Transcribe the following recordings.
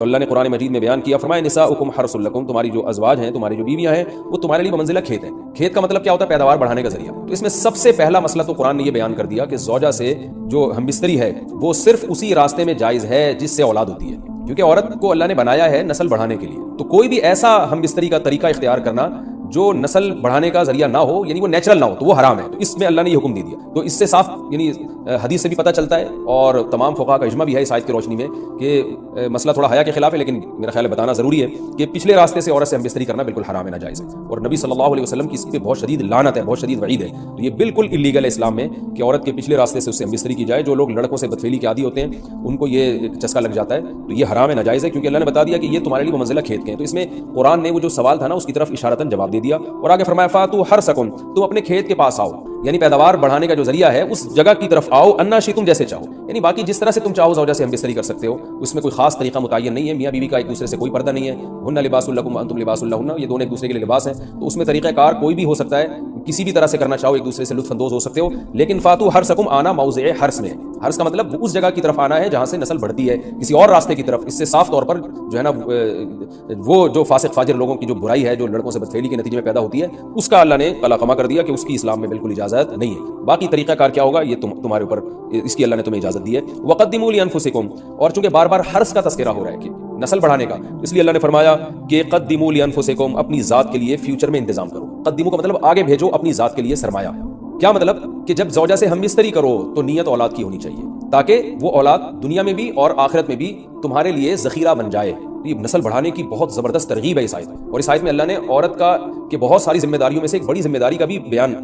تو اللہ نے قرآن مجید میں بیان کیا، فرمایا نساؤکم حرث لکم، تمہاری جو ازواج ہیں، تمہاری جو بیویاں ہیں، وہ تمہارے لیے بمنزلہ کھیت ہیں۔ کھیت کا مطلب کیا ہوتا ہے؟ پیداوار بڑھانے کا ذریعہ۔ تو اس میں سب سے پہلا مسئلہ تو قرآن نے یہ بیان کر دیا کہ زوجہ سے جو ہم بستری ہے وہ صرف اسی راستے میں جائز ہے جس سے اولاد ہوتی ہے، کیونکہ عورت کو اللہ نے بنایا ہے نسل بڑھانے کے لیے۔ تو کوئی بھی ایسا ہم بستری کا طریقہ اختیار کرنا جو نسل بڑھانے کا ذریعہ نہ ہو، یعنی وہ نیچرل نہ ہو، تو وہ حرام ہے۔ تو اس میں اللہ نے یہ حکم دے دیا۔ تو اس سے صاف یعنی حدیث سے بھی پتہ چلتا ہے، اور تمام فقہاء کا اجماع بھی ہے اس آیت کی روشنی میں کہ مسئلہ تھوڑا حیا کے خلاف ہے، لیکن میرا خیال ہے بتانا ضروری ہے کہ پچھلے راستے سے عورت سے ہم بستری کرنا بالکل حرام ہے، ناجائز ہے، اور نبی صلی اللہ علیہ وسلم کی اس پہ بہت شدید لعنت ہے، بہت شدید وعید ہے۔ تو یہ بالکل اللیگل ہے اسلام میں کہ عورت کے پچھلے راستے سے اس سے ہم بستری کی جائے۔ جو لوگ لڑکوں سے بدفعلی کے عادی ہوتے ہیں ان کو یہ چسکا لگ جاتا ہے، تو یہ حرام ہے، ناجائز ہے، کیونکہ اللہ نے بتا دیا کہ یہ تمہارے لیے منزلہ کھیت کے ہیں۔ تو اس میں قرآن نے وہ جو سوال تھا نا اس کی طرف اشارتاً جواب دے دیا، اور آگے فرمایا فاتو حرثکم، تم اپنے کھیت کے پاس آؤ، یعنی پیداوار بڑھانے کا جو ذریعہ ہے اس جگہ کی طرف آؤ، انا شئتم، جیسے چاہو، یعنی باقی جس طرح سے تم چاہو زوجہ سے ہم بستری کر سکتے ہو، اس میں کوئی خاص طریقہ متعین نہیں ہے۔ میاں بیوی کا ایک دوسرے سے کوئی پردہ نہیں ہے، ہن لباس لکم وانتم لباس لہن، یہ دونوں ایک دوسرے کے لیے لباس ہیں۔ تو اس میں طریقہ کار کوئی بھی ہو سکتا ہے، کسی بھی طرح سے کرنا چاہو ایک دوسرے سے لطف اندوز ہو سکتے ہو، لیکن فاتو حرثکم، آنا موضع حرث میں ہے۔ حرث کا مطلب اس جگہ کی طرف آنا ہے جہاں سے نسل بڑھتی ہے، کسی اور راستے کی طرف۔ اس سے صاف طور پر جو ہے نا وہ جو فاسق فاجر لوگوں کی جو برائی ہے جو لڑکوں سے بدفعلی کے نتیجے میں پیدا ہوتی ہے، اس کا اللہ نے قلعہ کر دیا کہ اس کی اسلام میں بالکل اجازت نہیں ہے۔ باقی طریقہ کار کیا ہوگا یہ تمہارے اوپر، اس کی اللہ نے تمہیں اجازت دی ہے۔ وقدموا لانفسکم، اور چونکہ بار بار حرث کا تذکرہ ہو رہا ہے کہ نسل بڑھانے کا، اس لیے اللہ نے فرمایا کہ قدموا لانفسکم، اپنی ذات کے لیے فیوچر میں انتظام کرو۔ قدموا کا مطلب آگے بھیجو اپنی ذات کے لیے سرمایہ۔ کیا مطلب؟ کہ جب زوجہ سے ہم بستری کرو تو نیت اولاد کی ہونی چاہیے، تاکہ وہ اولاد دنیا میں بھی اور آخرت میں بھی تمہارے لیے ذخیرہ بن جائے۔ یہ نسل بڑھانے کی بہت زبردست ترغیب ہے اس آیت میں، اور اس آیت میں اللہ نے عورت کا کہ بہت ساری ذمہ داریوں میں سے ایک بڑی ذمہ داری کا بھی بیان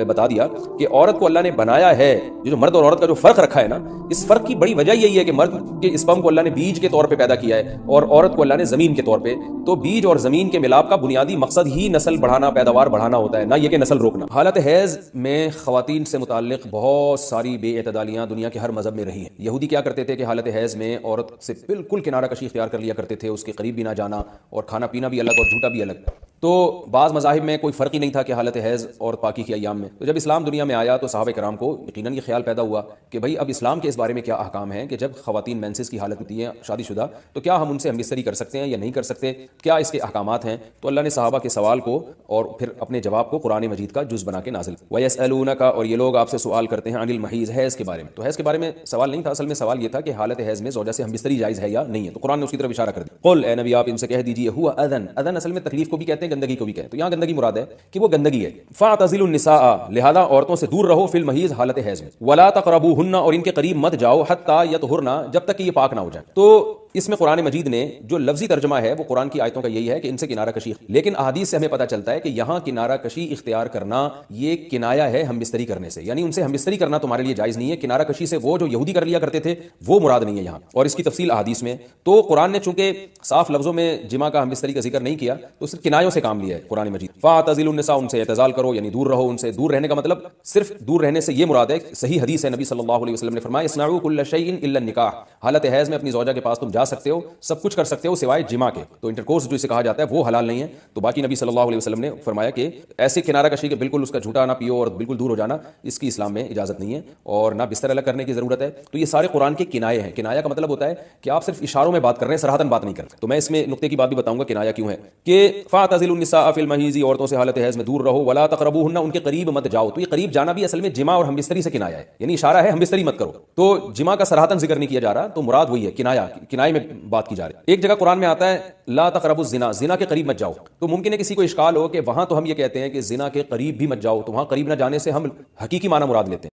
بتا دیا کہ عورت کو اللہ نے بنایا ہے، جو مرد اور عورت کا جو فرق رکھا ہے نا، اس فرق کی بڑی وجہ یہی ہے کہ مرد کے اسپرم کو اللہ نے بیج کے طور پہ پیدا کیا ہے اور عورت کو اللہ نے زمین کے طور پہ۔ تو بیج اور زمین کے ملاپ کا بنیادی مقصد ہی نسل بڑھانا، پیداوار بڑھانا ہوتا ہے، نہ یہ کہ نسل روکنا۔ حالت حیض میں خواتین سے متعلق بہت ساری بے اعتدالیاں دنیا کے ہر مذہب میں رہی ہیں۔ یہودی کیا کرتے تھے کہ حالت حیض میں عورت سے بالکل کنارہ کشی اختیار کر لیا کرتے تھے، اس کے قریب بھی نہ جانا، اور کھانا پینا بھی الگ اور جھوٹا بھی الگ۔ تو بعض مذاہب میں کوئی فرق ہی نہیں تھا کہ حالت حیض اور پاکی کے ایام میں۔ تو جب اسلام دنیا میں آیا تو صحابہ کرام کو یقیناً یہ خیال پیدا ہوا کہ بھئی اب اسلام کے اس بارے میں کیا احکام ہیں کہ جب خواتین مینسز کی حالت ہوتی ہیں شادی شدہ، تو کیا ہم ان سے ہم بستری کر سکتے ہیں یا نہیں کر سکتے، کیا اس کے احکامات ہیں؟ تو اللہ نے صحابہ کے سوال کو اور پھر اپنے جواب کو قرآن مجید کا جز بنا کے نازل کیا۔ وَيَسْأَلُونَكَ، اور یہ لوگ آپ سے سوال کرتے ہیں، عن المحیض، حیض کے بارے میں۔ تو حیض کے بارے میں سوال نہیں تھا، اصل میں سوال یہ تھا کہ حالت حیض میں زوجہ سے ہم بستری جائز ہے یا نہیں ہے۔ تو قرآن نے اس کی طرف اشارہ کر دیا، قل، اے نبی آپ ان سے کہہ دیجیے، ہوا اذن، اذن اصل میں تکلیف کو بھی کہتے ہیں، گندگی کو بھی کہتے ہیں۔ تو یہاں گندگی مراد ہے کہ وہ گندگی ہے۔ فاعتزلوا النساء، لہذا عورتوں سے دور رہو، فی المحیض، حالت حیض میں، ولا تقربوهن، اور ان کے قریب مت جاؤ، حتی یطہرن، جب تک کہ یہ پاک نہ ہو جائے۔ تو اس میں قرآن مجید نے جو لفظی ترجمہ ہے وہ قرآن کی آیتوں کا یہی ہے کہ ان سے کنارہ کشی، لیکن احادیث سے ہمیں پتہ چلتا ہے کہ یہاں کنارہ کشی اختیار کرنا یہ کنایا ہے ہم بستری کرنے سے، یعنی ان سے ہم بستری کرنا تمہارے لیے جائز نہیں ہے۔ کنارہ کشی سے وہ جو یہودی کر لیا کرتے تھے وہ مراد نہیں ہے یہاں، اور اس کی تفصیل احادیث میں۔ تو قرآن نے چونکہ صاف لفظوں میں جماع کا ہم بستری کا ذکر نہیں کیا تو صرف کنایوں سے کام لیا ہے قرآن مجید۔ فاعتزلوا النساء، ان سے اعتزال کرو، یعنی دور رہو ان سے۔ دور رہنے کا مطلب صرف دور رہنے سے یہ مراد ہے، صحیح حدیث ہے، نبی صلی اللہ علیہ وسلم نے فرمایا اصنعوا کل شیء الا النکاح، حالت حیض میں اپنی زوجہ کے پاس تم جا سکتے ہو، سب کچھ کر سکتے ہو سوائے جماع کے۔ تو انٹرکورس جو اسے کہا جاتا ہے وہ حلال نہیں ہے۔ تو باقی نبی صلی اللہ علیہ وسلم نے فرمایا کہ ایسے کنارہ کشی کے بالکل اس کا جھوٹا نہ پیو اور بالکل دور ہو جانا، اس کی اسلام میں اجازت نہیں ہے، اور نہ بستر الگ کرنے کی ضرورت ہے۔ تو یہ سارے قرآن کے کنائے ہیں۔ کنایا کا مطلب ہوتا ہے کہ آپ صرف اشاروں میں بات کر رہے ہیں، صراحتاً بات نہیں کر رہے۔ تو میں اس میں نقطے کی بات بھی بتاؤں گا کنایا کیوں ہے، کہ فاعتزلوا النساء فی المحیض، عورتوں سے حالت حیض میں دور رہو، ولا تقربوهن، ان کے قریب مت جاؤ۔ تو یہ قریب جانا بھی اصل میں جماع اور ہم بستری سے کنایا ہے، یعنی اشارہ ہے ہم بستری مت کرو۔ تو جماع کا صراحتاً ذکر نہیں کیا جا رہا، تو مراد وہی ہے کنایا، کنائے میں بات کی جا رہی ہے۔ ایک جگہ قرآن میں آتا ہے لا تقربوا الزنا، زنا کے قریب مت جاؤ۔ تو ممکن ہے کسی کو اشکال ہو کہ وہاں تو ہم یہ کہتے ہیں کہ زنا کے قریب بھی مت جاؤ، تو وہاں قریب نہ جانے سے ہم حقیقی معنی مراد لیتے ہیں۔